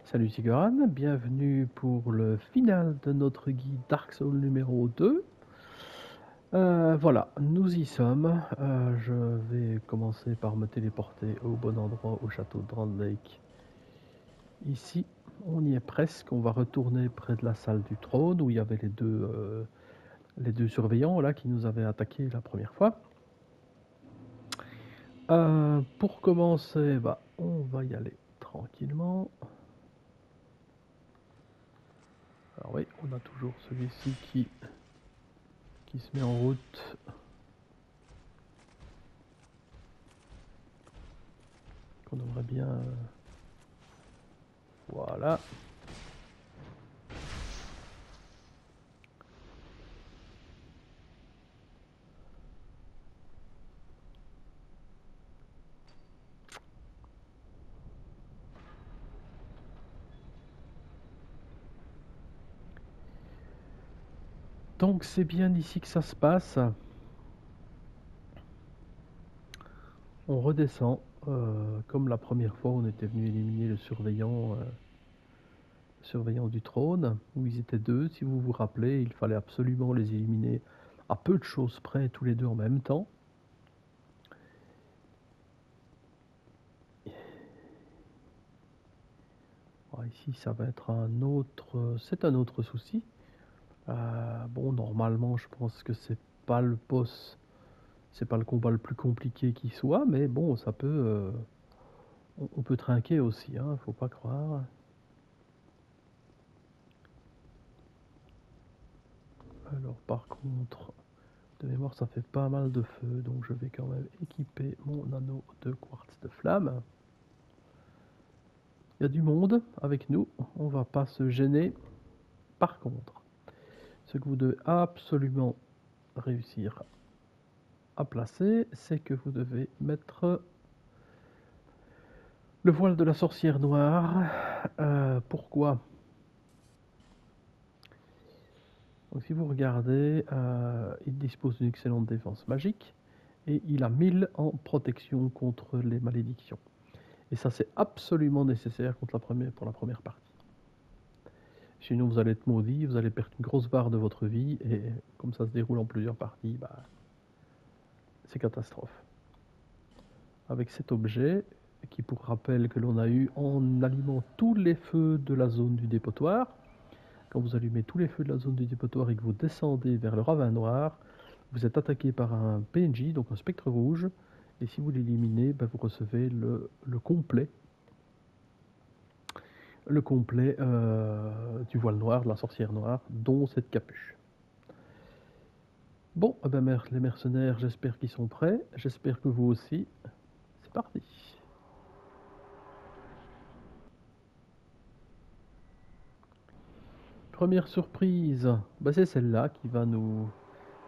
Salut Sigoran, bienvenue pour le final de notre guide Dark Souls numéro 2. Voilà, nous y sommes. Je vais commencer par me téléporter au bon endroit au château de Grand Lake. Ici, on y est presque. On va retourner près de la salle du trône où il y avait les deux surveillants là qui nous avaient attaqués la première fois. Pour commencer, on va y aller tranquillement. Alors oui, on a toujours celui-ci qui se met en route. Qu'on aimerait bien... Voilà. Donc c'est bien ici que ça se passe. On redescend. Comme la première fois, on était venu éliminer le surveillant du trône, où ils étaient deux. Si vous vous rappelez, il fallait absolument les éliminer à peu de choses près, tous les deux en même temps. Ici, ça va être un autre... C'est un autre souci. Bon, normalement, je pense que c'est pas le boss. C'est pas le combat le plus compliqué qui soit, mais bon, ça peut... on peut trinquer aussi, hein, faut pas croire. Alors par contre, de mémoire ça fait pas mal de feu, donc je vais quand même équiper mon anneau de quartz de flamme. Il y a du monde avec nous, on va pas se gêner. Par contre, ce que vous devez absolument réussir à placer, c'est que vous devez mettre le voile de la sorcière noire. Pourquoi? Donc si vous regardez, il dispose d'une excellente défense magique et il a 1000 en protection contre les malédictions. Et ça c'est absolument nécessaire pour la première partie. Sinon vous allez être maudit, vous allez perdre une grosse barre de votre vie et comme ça se déroule en plusieurs parties, c'est catastrophe. Avec cet objet, qui pour rappel que l'on a eu en allumant tous les feux de la zone du dépotoir, quand vous allumez tous les feux de la zone du dépotoir et que vous descendez vers le ravin noir, vous êtes attaqué par un PNJ, donc un spectre rouge, et si vous l'éliminez, vous recevez le complet du voile noir, de la sorcière noire, dont cette capuche. Bon, les mercenaires, j'espère qu'ils sont prêts, j'espère que vous aussi. C'est parti. Première surprise, c'est celle-là qui va nous...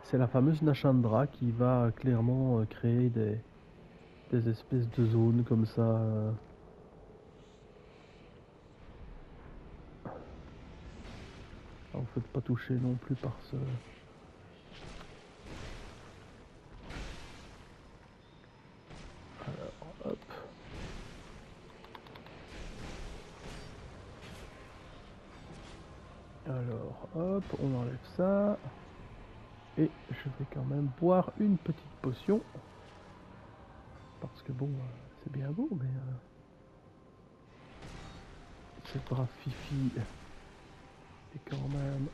C'est la fameuse Nashandra qui va clairement créer des espèces de zones comme ça. Vous faites pas toucher non plus par ce... Alors, hop. Alors, hop, on enlève ça. Et je vais quand même boire une petite potion. Parce que bon, c'est bien beau, mais... cette brave Fifi est quand même...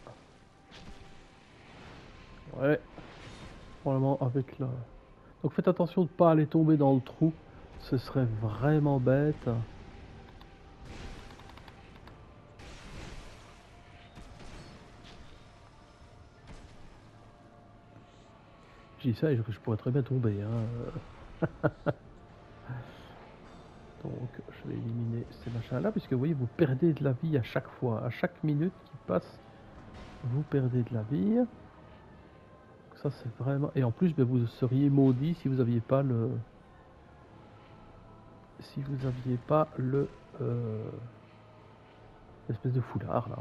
Ouais. Probablement avec la... Donc faites attention de ne pas aller tomber dans le trou. Ce serait vraiment bête. J'ai ça et je pourrais très bien tomber. Hein. Donc je vais éliminer ces machins là, puisque vous voyez, vous perdez de la vie à chaque fois. À chaque minute qui passe, vous perdez de la vie. Donc ça c'est vraiment... Et en plus, vous seriez maudit si vous n'aviez pas le... Si vous n'aviez pas le... l'espèce de foulard là.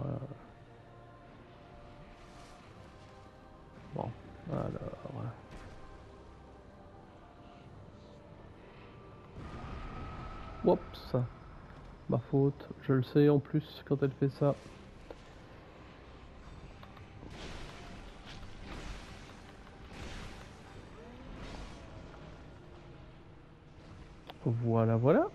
Bon, alors... Oups. Ma faute, je le sais en plus quand elle fait ça. Voilà, voilà.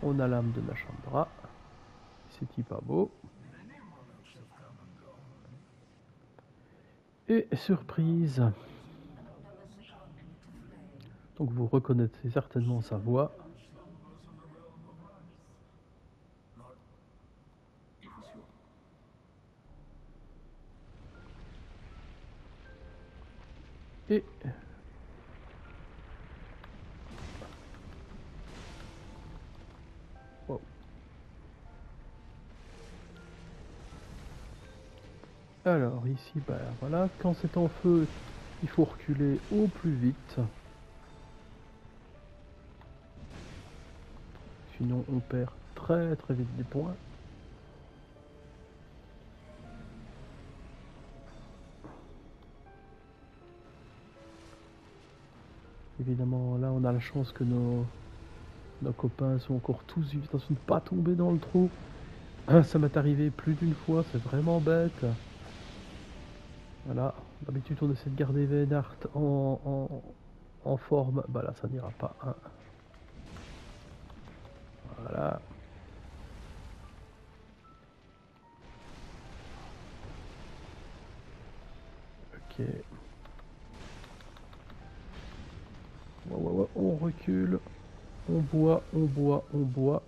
On a l'âme de Nashandra. C'est pas beau. Et surprise. Donc vous reconnaissez certainement sa voix. Et wow. Alors ici, bah voilà, quand c'est en feu, il faut reculer au plus vite. Sinon on perd très très vite des points. Évidemment, là on a la chance que nos copains sont encore tous vivants, attention de ne pas tomber dans le trou. Ça m'est arrivé plus d'une fois, c'est vraiment bête. Voilà, d'habitude on essaie de garder Vénart en forme, bah là ça n'ira pas. Hein. Voilà. Ok. Ouais, on recule. On boit, on boit, on boit.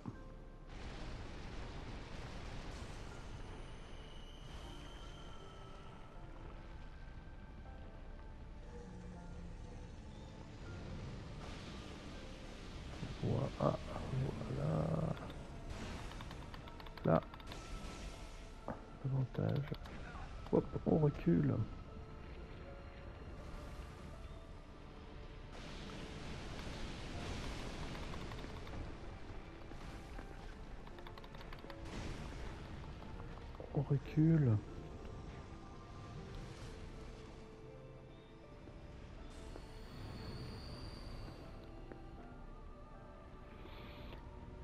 Voilà. Voilà. Là. Avantage. Hop, on recule. On recule.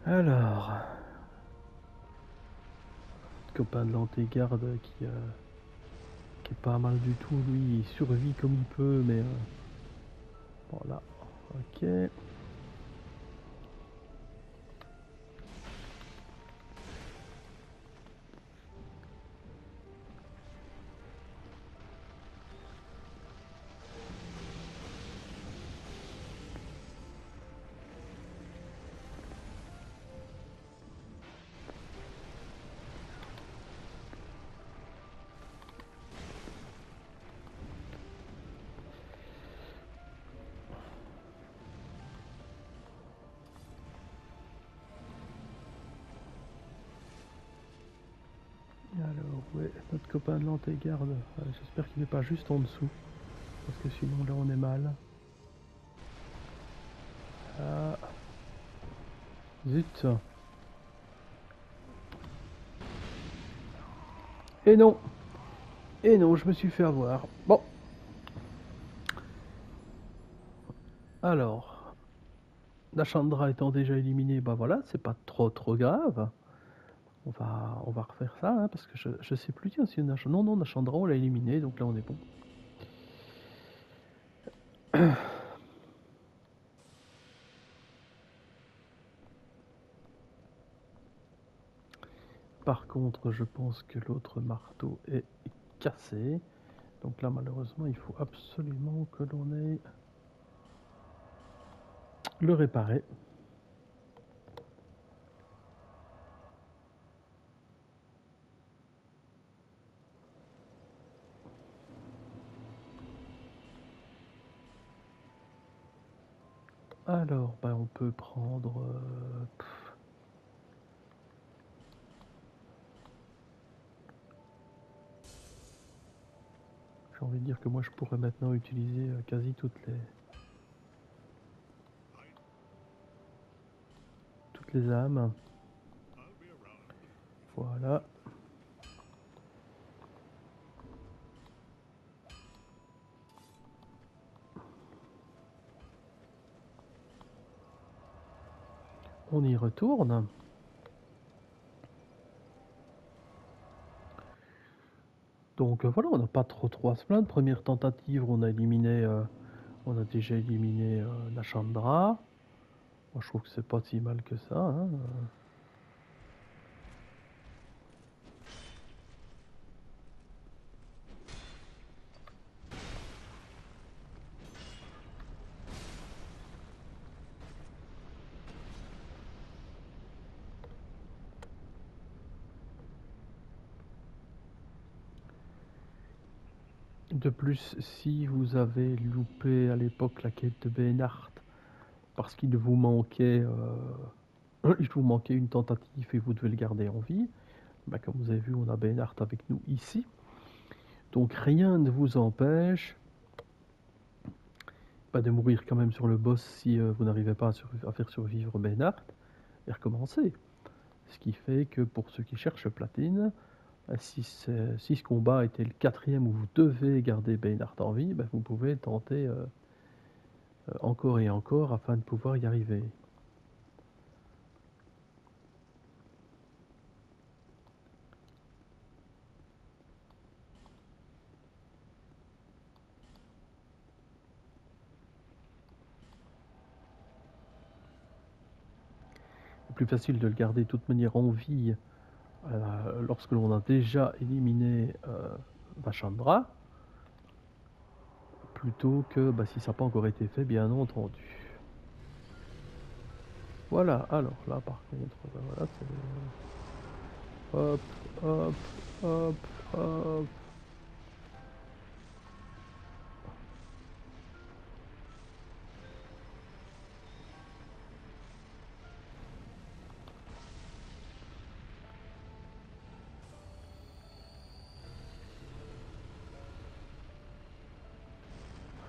Alors, copain de l'antégarde qui est pas mal du tout, lui, il survit comme il peut, mais voilà. Ok. Alors, ouais, notre copain de l'antégarde, j'espère qu'il n'est pas juste en dessous, parce que sinon là on est mal. Ah, zut. Et non. Et non, je me suis fait avoir. Bon. Alors, Nashandra étant déjà éliminé, bah voilà, c'est pas trop grave. On va refaire ça, hein, parce que je sais plus tiens, si Nashandra... Non, Nashandra, on l'a éliminé, donc là on est bon. Par contre, je pense que l'autre marteau est cassé. Donc là, malheureusement, il faut absolument que l'on ait le réparer. Alors, bah, on peut prendre... j'ai envie de dire que moi, je pourrais maintenant utiliser quasi toutes les âmes. Voilà. On y retourne. Donc voilà, on n'a pas trop à se plaindre. Première tentative, on a déjà éliminé la Chandra. Moi, je trouve que c'est pas si mal que ça, hein. De plus, si vous avez loupé à l'époque la quête de Bénart parce qu'il vous manquait une tentative et vous devez le garder en vie, bah, comme vous avez vu, on a Bénart avec nous ici. Donc rien ne vous empêche de mourir quand même sur le boss si vous n'arrivez pas à faire survivre Bénart et recommencer. Ce qui fait que pour ceux qui cherchent platine, si ce combat était le 4e où vous devez garder Bénart en vie, bah, vous pouvez tenter encore et encore afin de pouvoir y arriver. C'est plus facile de le garder de toute manière en vie lorsque l'on a déjà éliminé Vachandra, plutôt que si ça n'a pas encore été fait, bien entendu. Voilà, alors là par contre, voilà, c'est... Hop, hop, hop, hop.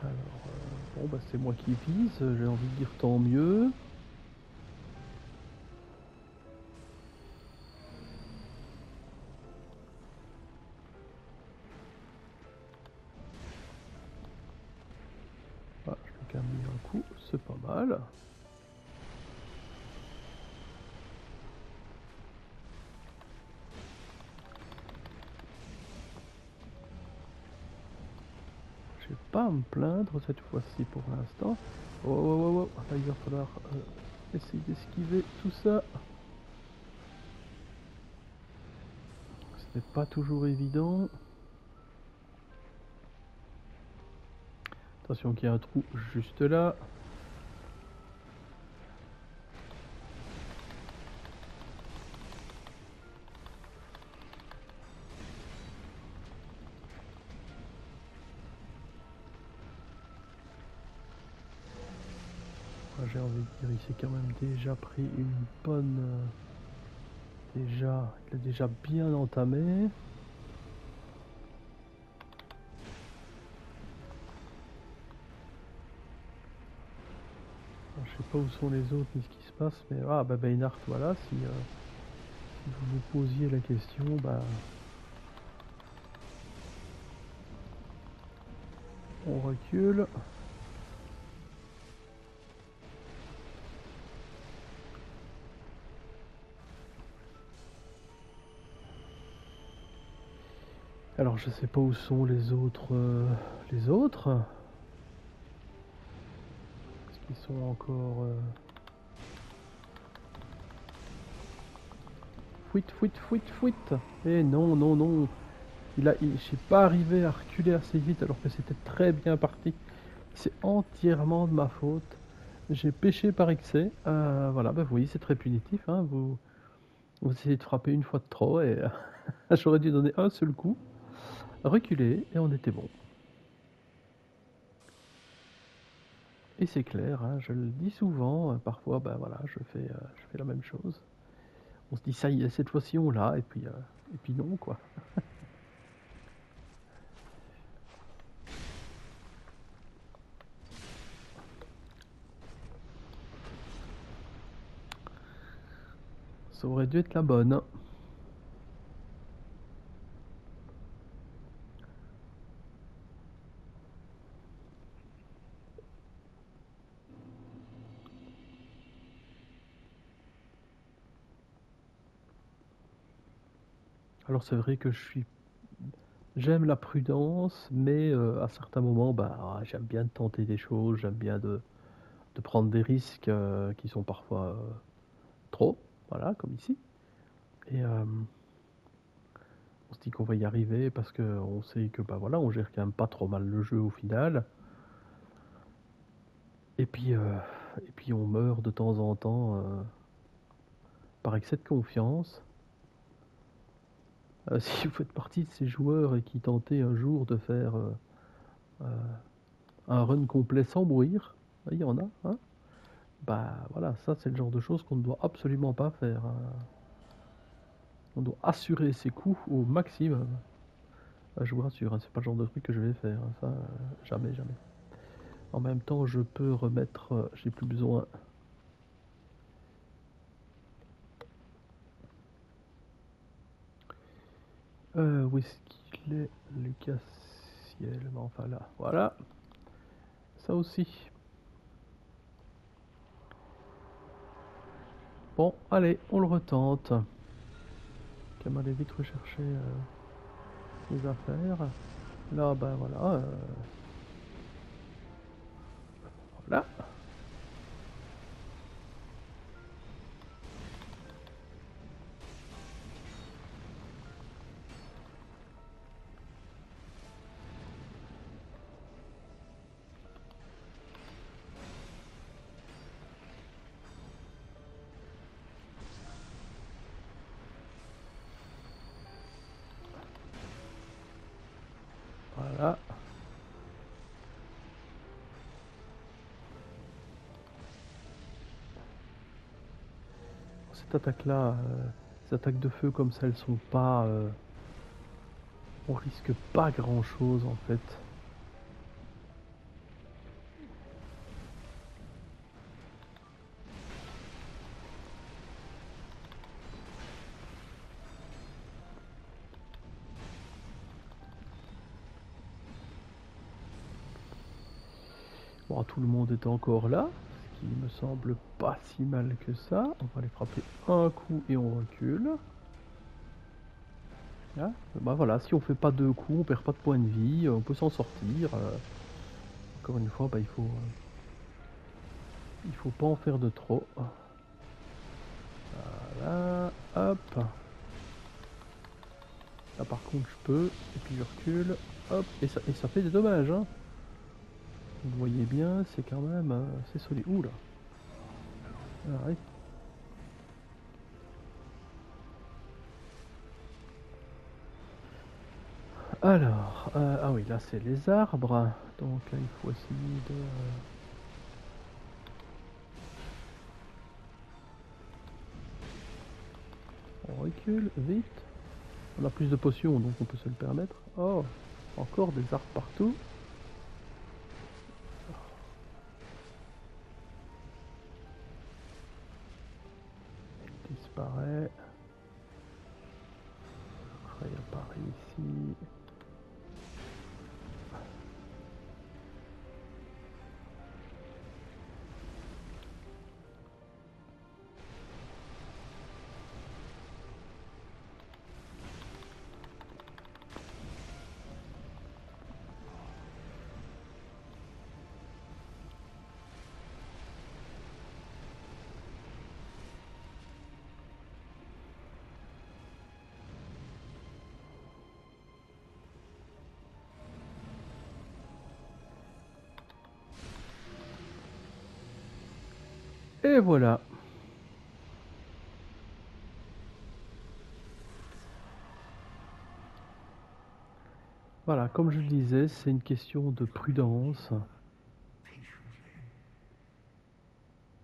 Alors, bon bah c'est moi qui vise, j'ai envie de dire tant mieux. Ah, je vais quand même mis un coup, c'est pas mal. Je vais pas me plaindre cette fois-ci pour l'instant. Oh, oh, oh, oh, là il va falloir essayer d'esquiver tout ça. Ce n'est pas toujours évident. Attention qu'il y a un trou juste là. J'ai envie de dire, il s'est quand même déjà pris une bonne... il a déjà bien entamé. Alors, je sais pas où sont les autres ni ce qui se passe, mais... Ah bah Beinhardt, voilà, si vous vous posiez la question, bah... On recule. Alors je sais pas où sont les autres... les autres. Est-ce qu'ils sont encore... Fuite, fuite, fuite, fuite. Eh non, non, non. Je suis pas arrivé à reculer assez vite alors que c'était très bien parti. C'est entièrement de ma faute. J'ai péché par excès. Voilà, bah vous voyez, c'est très punitif, hein. Vous essayez de frapper une fois de trop et j'aurais dû donner un seul coup, reculer et on était bon. Et c'est clair, hein, je le dis souvent, parfois, bah voilà, je fais la même chose. On se dit ça y est, cette fois-ci on l'a, et puis non quoi. Ça aurait dû être la bonne. Alors c'est vrai que j'aime la prudence, mais à certains moments, bah, j'aime bien tenter des choses, j'aime bien de prendre des risques qui sont parfois trop, voilà, comme ici. Et on se dit qu'on va y arriver parce qu'on sait que bah voilà, on gère quand même pas trop mal le jeu au final. Et puis, on meurt de temps en temps par excès de confiance. Si vous faites partie de ces joueurs et qui tentez un jour de faire euh, un run complet sans mourir, il y en a, hein, bah voilà, ça c'est le genre de choses qu'on ne doit absolument pas faire, hein. On doit assurer ses coups au maximum. Je vous rassure, hein, c'est pas le genre de truc que je vais faire, hein, ça, jamais, jamais. En même temps, je peux remettre, j'ai plus besoin. Où est-ce qu'il est, Lucas Ciel? Mais enfin là, voilà. Ça aussi. Bon, allez, on le retente. Qu'elle m'allait vite rechercher les affaires. Là, ben voilà. Voilà. Voilà. Cette attaque-là, ces attaques de feu comme ça, elles sont pas... on risque pas grand-chose en fait. Bon, tout le monde est encore là, ce qui me semble pas si mal que ça. On va les frapper un coup et on recule. Ah, bah voilà, si on fait pas deux coups, on perd pas de points de vie, on peut s'en sortir. Encore une fois, bah, il faut pas en faire de trop. Voilà, hop. Là par contre je peux, et puis je recule, hop, et ça fait des dommages, hein. Vous voyez bien, c'est quand même assez solide. Ouh là. Arrête. Alors, ah oui, là c'est les arbres, donc là il faut essayer de... on recule, vite. On a plus de potions, donc on peut se le permettre. Oh, encore des arbres partout. Il disparaît. Après il apparaît ici. Et voilà. Voilà, comme je le disais, c'est une question de prudence.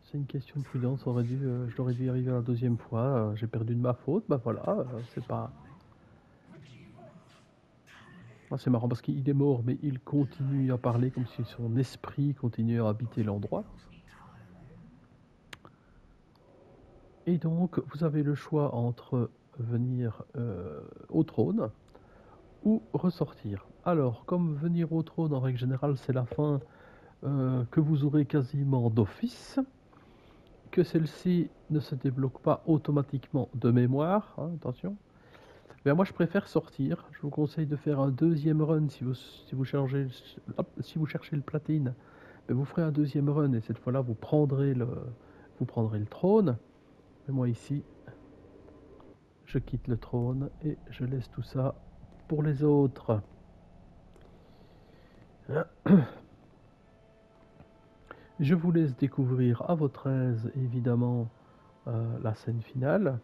C'est une question de prudence, je l'aurais dû y arriver la deuxième fois, j'ai perdu de ma faute, bah voilà, c'est pas... Ah, c'est marrant parce qu'il est mort, mais il continue à parler comme si son esprit continuait à habiter l'endroit. Et donc, vous avez le choix entre venir au trône ou ressortir. Alors, comme venir au trône, en règle générale, c'est la fin que vous aurez quasiment d'office, que celle-ci ne se débloque pas automatiquement de mémoire, hein, attention. Mais moi je préfère sortir. Je vous conseille de faire un deuxième run si vous cherchez le platine. Mais vous ferez un deuxième run et cette fois-là vous prendrez le trône. Et moi ici, je quitte le trône et je laisse tout ça pour les autres. Je vous laisse découvrir à votre aise, évidemment, la scène finale.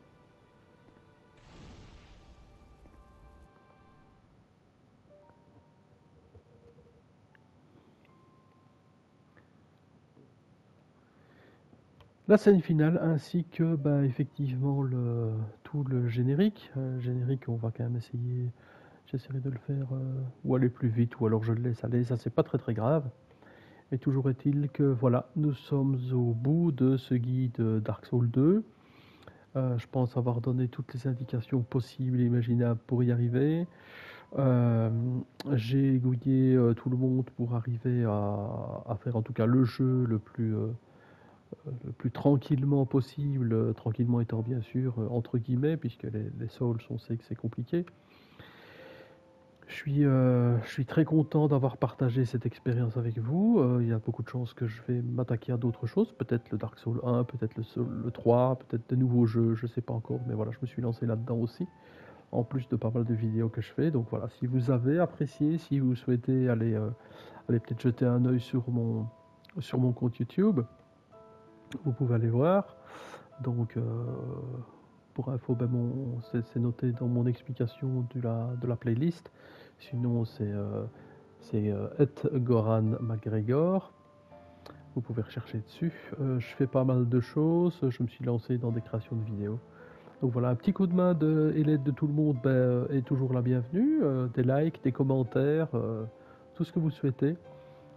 La scène finale ainsi que effectivement tout le générique. Générique, on va quand même essayer. J'essaierai de le faire ou aller plus vite ou alors je le laisse aller. Ça, c'est pas très très grave. Mais toujours est-il que voilà, nous sommes au bout de ce guide Dark Souls 2. Je pense avoir donné toutes les indications possibles et imaginables pour y arriver. Euh, j'ai aiguillé tout le monde pour arriver à faire en tout cas le jeu le plus tranquillement possible, tranquillement étant bien sûr entre guillemets, puisque les Souls, on sait que c'est compliqué. Je suis très content d'avoir partagé cette expérience avec vous. Il y a beaucoup de chances que je vais m'attaquer à d'autres choses, peut-être le Dark Souls 1, peut-être le 3, peut-être de nouveaux jeux, je ne sais pas encore, mais voilà, je me suis lancé là-dedans aussi, en plus de pas mal de vidéos que je fais. Donc voilà, si vous avez apprécié, si vous souhaitez aller peut-être jeter un œil sur mon compte YouTube, vous pouvez aller voir. Donc, pour info, c'est noté dans mon explication de la playlist. Sinon, c'est Goran McGregor. Vous pouvez rechercher dessus. Je fais pas mal de choses. Je me suis lancé dans des créations de vidéos. Donc voilà, un petit coup de main et l'aide de tout le monde est toujours la bienvenue. Des likes, des commentaires, tout ce que vous souhaitez.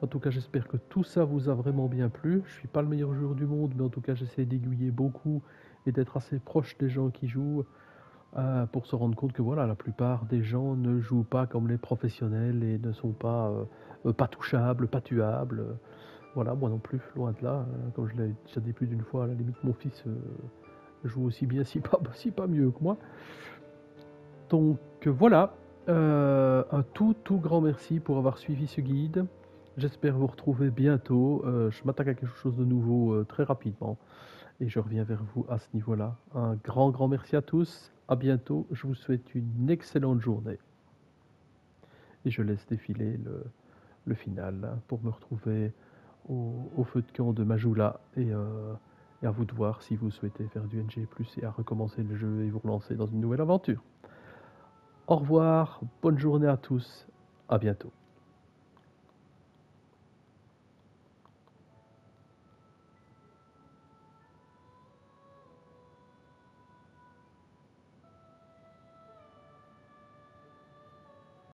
En tout cas, j'espère que tout ça vous a vraiment bien plu. Je suis pas le meilleur joueur du monde, mais en tout cas, j'essaie d'aiguiller beaucoup et d'être assez proche des gens qui jouent pour se rendre compte que voilà, la plupart des gens ne jouent pas comme les professionnels et ne sont pas touchables, pas tuables. Voilà, moi non plus, loin de là. Comme je l'ai déjà dit plus d'une fois, à la limite, mon fils joue aussi bien, si pas mieux que moi. Donc voilà, un tout grand merci pour avoir suivi ce guide. J'espère vous retrouver bientôt. Je m'attaque à quelque chose de nouveau très rapidement et je reviens vers vous à ce niveau-là. Un grand merci à tous. À bientôt. Je vous souhaite une excellente journée. Et je laisse défiler le final pour me retrouver au feu de camp de Majula et à vous de voir si vous souhaitez faire du NG+, et à recommencer le jeu et vous relancer dans une nouvelle aventure. Au revoir, bonne journée à tous, à bientôt.